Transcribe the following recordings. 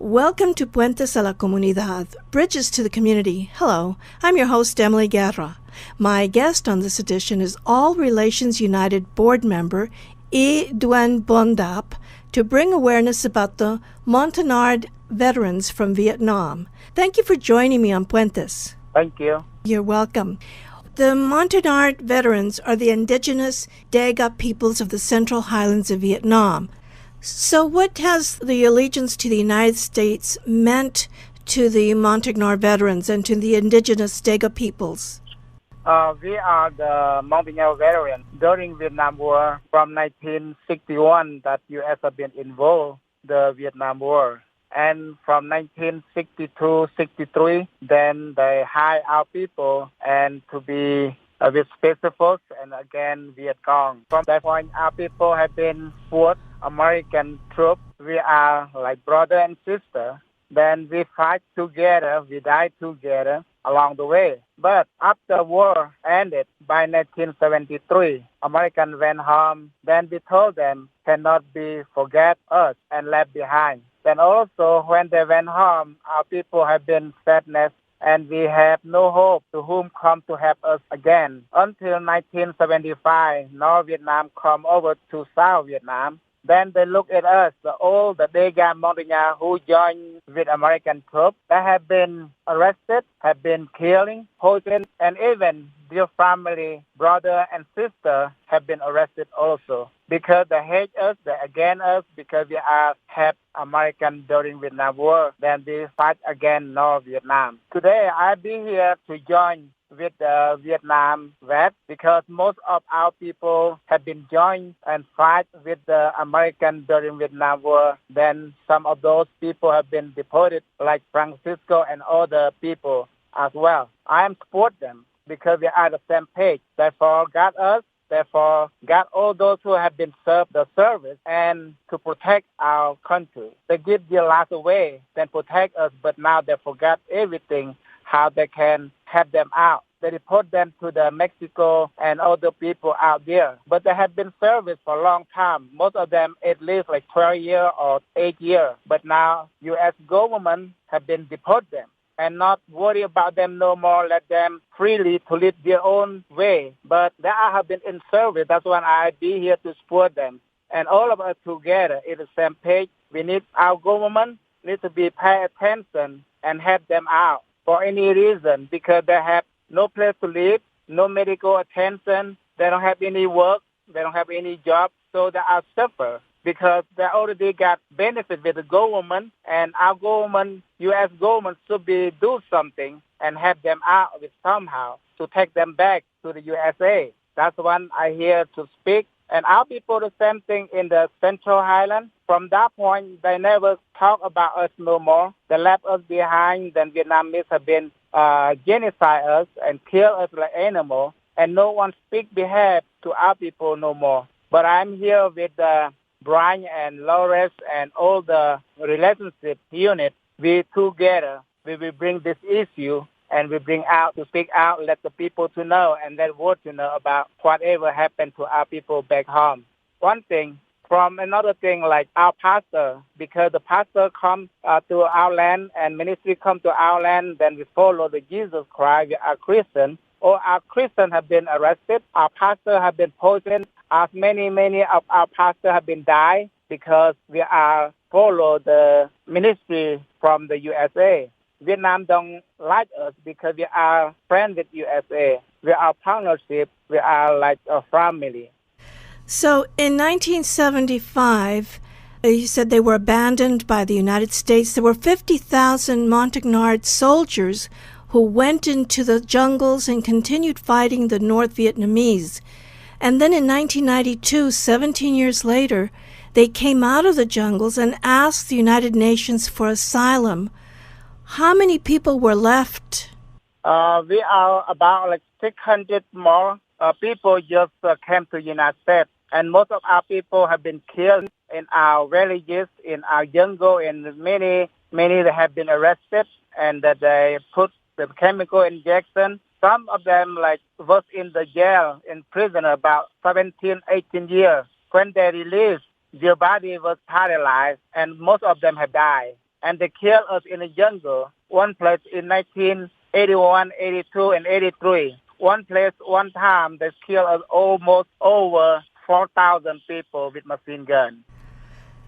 Welcome to Puentes a la Comunidad, Bridges to the Community. Hello, I'm your host, Emily Guerra. My guest on this edition is All Relations United board member Y-Duen Bdap to bring awareness about the Montagnard veterans from Vietnam. Thank you for joining me on Puentes. Thank you. You're welcome. The Montagnard veterans are the indigenous Bdap peoples of the Central Highlands of Vietnam. So what has the allegiance to the United States meant to the Montagnard veterans and to the indigenous Bdap peoples? We are the Montagnard veterans during Vietnam War from 1961 that U.S. have been involved the Vietnam War. And from 1962-63, then they hire our people and to be with Special Forces and again Viet Cong. From that point, our people have been fought American troops. We are like brother and sister. Then we fight together, we die together along the way. But after war ended by 1973, Americans went home. Then we told them cannot be forget us and left behind. Then also when they went home, our people have been sadness and we have no hope to whom come to help us again. Until 1975, North Vietnam come over to South Vietnam. Then they look at us, the Bdap Montagnard who joined with American troops. They have been arrested, have been killing, poisoned, and even their family, brother and sister have been arrested also. Because they hate us, they against us, because we are help American during Vietnam War. Then we fight against North Vietnam. Today I'll be here to join with the Vietnam vet because most of our people have been joined and fight with the American during Vietnam War. Then some of those people have been deported like Francisco and other people as well. I am support them because we are the same page. Therefore, God us. Therefore, God all those who have been served the service and to protect our country. They give their lives away, then protect us, but now they forgot everything, how they can help them out. They deport them to the Mexico and other people out there. But they have been service for a long time. Most of them at least like 12 years or 8 years. But now U.S. government have been deport them and not worry about them no more, let them freely to live their own way. But they have been in service. That's why I be here to support them. And all of us together in the same page. We need our government need to be pay attention and help them out for any reason because they have no place to live, no medical attention, they don't have any work, they don't have any job, so they are suffer because they already got benefit with the government, and our government, U.S. government, should be do something and help them out with somehow to take them back to the USA. That's one I hear to speak. And our people, the same thing in the Central Highlands. From that point, they never talk about us no more. They left us behind. Then Vietnamese have been genocide us and kill us like animals. And no one speak behalf to our people no more. But I'm here with Brian and Lawrence and all the relationship unit. We together, we will bring this issue and we bring out to speak out, let the people to know and let world to know about whatever happened to our people back home. One thing, from another thing like our pastor, because the pastor come to our land and ministry come to our land, then we follow the Jesus Christ, we are Christian. Or our Christians have been arrested, our pastor have been poisoned, as many of our pastors have been died because we are follow the ministry from the USA. Vietnam don't like us because we are friends with USA. We are partnership. We are like a family. So in 1975, you said they were abandoned by the United States. There were 50,000 Montagnard soldiers who went into the jungles and continued fighting the North Vietnamese. And then in 1992, 17 years later, they came out of the jungles and asked the United Nations for asylum. How many people were left? We are about like 600 more people just came to the United States. And most of our people have been killed in our villages, in our jungle, and many have been arrested and that they put the chemical injection. Some of them like was in the jail, in prison about 17, 18 years. When they released, their body was paralyzed and most of them have died. and they killed us in the jungle. One place in 1981, 82, and 83. One place, one time, they killed us almost over 4,000 people with machine gun.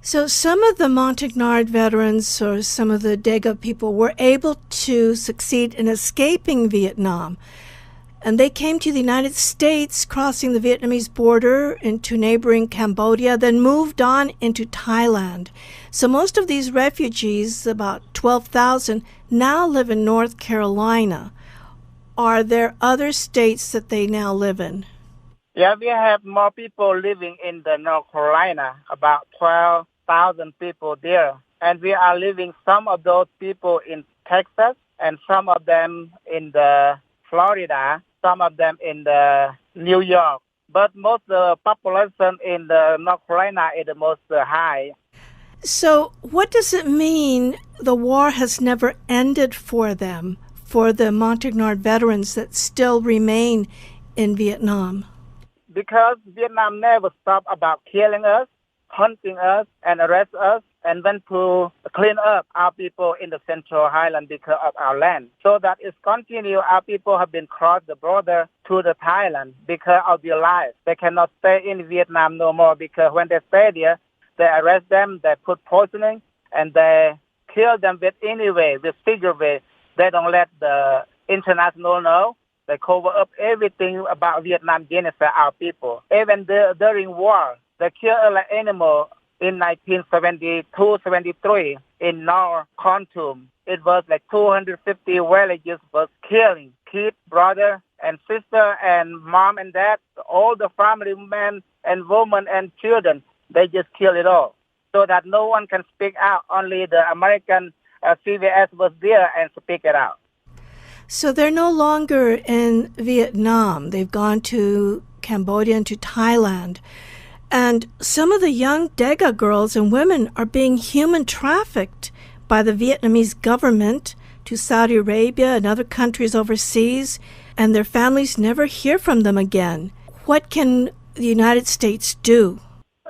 So some of the Montagnard veterans or some of the Daga people were able to succeed in escaping Vietnam. And they came to the United States, crossing the Vietnamese border into neighboring Cambodia, then moved on into Thailand. So most of these refugees, about 12,000, now live in North Carolina. Are there other states that they now live in? Yeah, we have more people living in the North Carolina, about 12,000 people there. And we are living some of those people in Texas and some of them in the Florida, some of them in the New York. But most of the population in the North Carolina is the most high. So what does it mean the war has never ended for them, for the Montagnard veterans that still remain in Vietnam? Because Vietnam never stopped about killing us, hunting us, and arrest us, and went to clean up our people in the Central Highland because of our land. So that is continue. Our people have been crossed the border to the Thailand because of their lives. They cannot stay in Vietnam no more because when they stay there, they arrest them, they put poisoning, and they kill them with any way, with figure way. They don't let the international know. They cover up everything about Vietnam genocide our people. Even during war, they kill like animal in 1972-73 in North Kontum. It was like 250 villages was killing kids, brother and sister and mom and dad, all the family, men and women and children. They just kill it all so that no one can speak out. Only the American CVS was there and speak it out. So they're no longer in Vietnam. They've gone to Cambodia and to Thailand. And some of the young Daga girls and women are being human trafficked by the Vietnamese government to Saudi Arabia and other countries overseas, and their families never hear from them again. What can the United States do?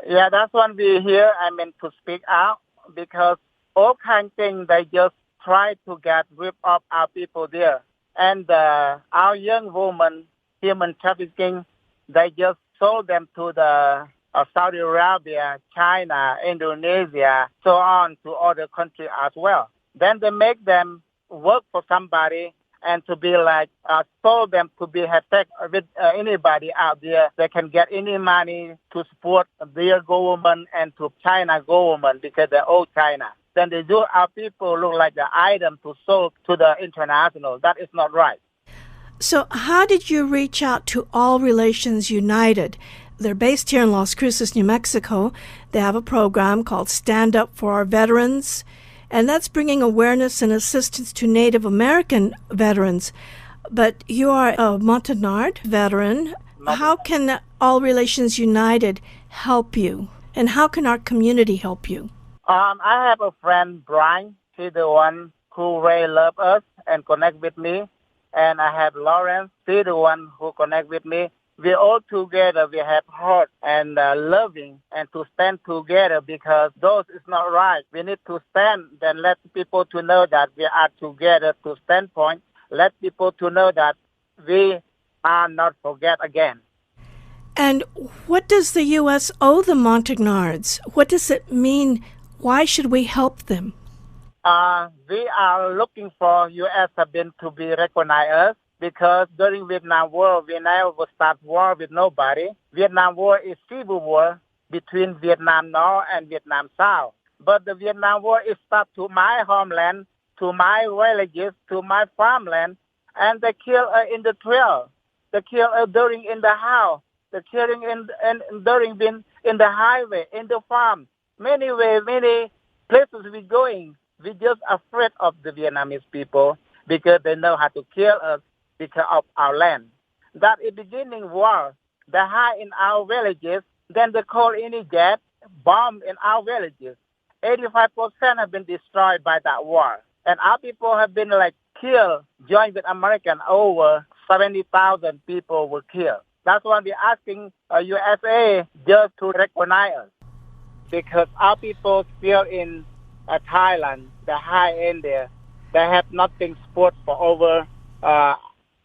Yeah, that's what we here. To speak out because all kind of things they just try to get rid of our people there. And our young women, human trafficking, they just sold them to the Saudi Arabia, China, Indonesia, so on to other countries as well. Then they make them work for somebody and to be like sold them to be have sex with anybody out there. They can get any money to support their government and to China government because they owe China. Then they do our people look like the item to sold to the international. That is not right. So how did you reach out to All Relations United? They're based here in Las Cruces, New Mexico. They have a program called Stand Up for Our Veterans, and that's bringing awareness and assistance to Native American veterans. But you are a Montagnard veteran. How can All Relations United help you? And how can our community help you? I have a friend, Brian. He's the one who really loves us and connect with me. And I have Lawrence. He's the one who connect with me. We all together, we have heart and loving and to stand together because those is not right. We need to stand, then let people to know that we are together to standpoint. Let people to know that we are not forget again. And what does the U.S. owe the Montagnards? What does it mean? Why should we help them? We are looking for U.S. have been to be recognize us because during Vietnam War, we never start war with nobody. Vietnam War is civil war between Vietnam North and Vietnam South. But the Vietnam War is start to my homeland, to my villages, to my farmland, and they kill in the trail. They kill during in the house. They killing during being in the highway, in the farm. Many places we going. We just afraid of the Vietnamese people because they know how to kill us because of our land. That is beginning war. They hide in our villages. Then they call any jet, bomb in our villages. 85% have been destroyed by that war. And our people have been killed, joined with American. Over 70,000 people were killed. That's why we're asking USA just to recognize us. Because our people still in Thailand, the high India, they have nothing sport for over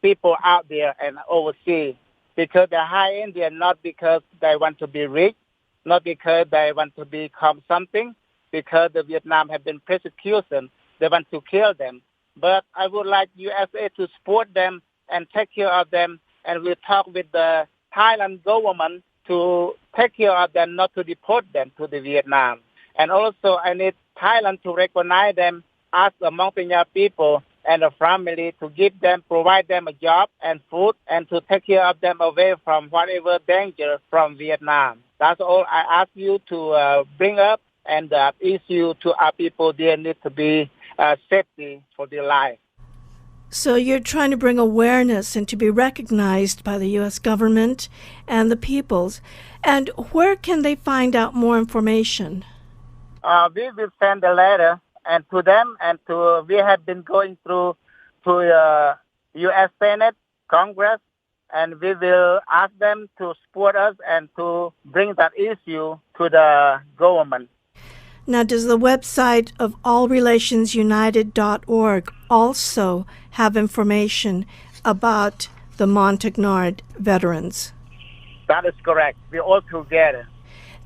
people out there and overseas. Because the high India, not because they want to be rich, not because they want to become something, because the Vietnam have been persecution, they want to kill them. But I would like USA to support them and take care of them, and we'll talk with the Thailand government to take care of them, not to deport them to the Vietnam. And also, I need Thailand to recognize them as a Montagnard people and a family, to give them, provide them a job and food, and to take care of them away from whatever danger from Vietnam. That's all I ask you to bring up, and that issue to our people. There need to be safety for their life. So you're trying to bring awareness and to be recognized by the U.S. government and the peoples. And where can they find out more information? We will send a letter and to them, and we have been going through to U.S. Senate, Congress, and we will ask them to support us and to bring that issue to the government. Now, does the website of allrelationsunited.org also have information about the Montagnard veterans? That is correct. We're all together.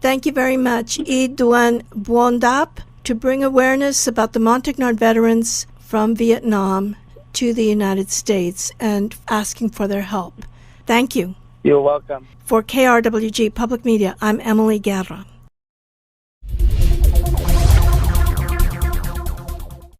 Thank you very much, Y-Duen Bdap, to bring awareness about the Montagnard veterans from Vietnam to the United States and asking for their help. Thank you. You're welcome. For KRWG Public Media, I'm Emily Guerra.